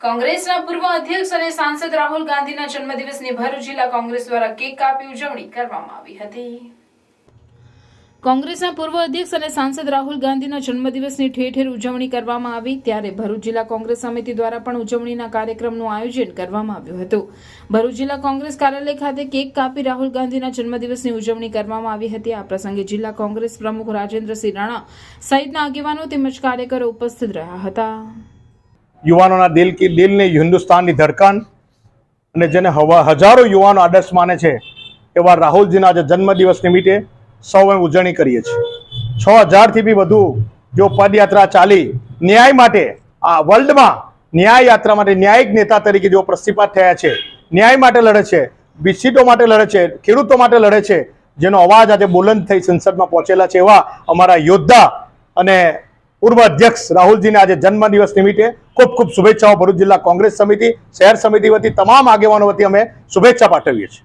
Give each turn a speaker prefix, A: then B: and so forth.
A: કોંગ્રેસના પૂર્વ અધ્યક્ષ અને સાંસદ રાહુલ ગાંધીના જન્મદિવસની ભરૂચ જિલ્લા કોંગ્રેસ દ્વારા કેક કાપી ઉજવણી કરવામાં આવી હતી। કોંગ્રેસના પૂર્વ અધ્યક્ષ અને સાંસદ રાહુલ ગાંધીના જન્મદિવસની ઠેર ઠેર ઉજવણી કરવામાં આવી, ત્યારે ભરૂચ જિલ્લા કોંગ્રેસ સમિતિ દ્વારા પણ ઉજવણીના કાર્યક્રમનું આયોજન કરવામાં આવ્યું હતું। ભરૂચ જિલ્લા કોંગ્રેસ કાર્યાલય ખાતે કેક કાપી રાહુલ ગાંધીના જન્મદિવસની ઉજવણી કરવામાં આવી હતી। આ પ્રસંગે જિલ્લા કોંગ્રેસ પ્રમુખ રાજેન્દ્રસિંહ રાણા સહિતના આગેવાનો તેમજ કાર્યકરો ઉપસ્થિત રહ્યા હતા।
B: યુવાનોના દિલની હિન્દુસ્તાનની ધડકન અને જેને હજારો યુવાનો આદર્શ માને છે એવા રાહુલજીના આજે જન્મદિવસ નિમિત્તે સૌએ ઉજવણી કરીએ છીએ। 6000થી બી વધુ જો પદયાત્રા ચાલી ન્યાય માટે આ વર્લ્ડમાં ન્યાય યાત્રા માટે ન્યાયિક નેતા તરીકે જો પ્રસ્થાપિત થયા છે, ન્યાય માટે લડે છે, બિસ્કીટો માટે લડે છે, ખેડૂતો માટે લડે છે, જેનો અવાજ આજે બુલંદ થઈ સંસદમાં પહોંચેલા છે એવા અમારા યોદ્ધા અને પૂર્વ અધ્યક્ષ રાહુલજીને આજે જન્મદિવસ નિમિત્તે ખૂબ ખૂબ શુભેચ્છાઓ ભરૂચ જિલ્લા કોંગ્રેસ સમિતિ, શહેર સમિતિ વતી તમામ આગેવાનો વતી અમે શુભેચ્છા પાઠવીએ છીએ।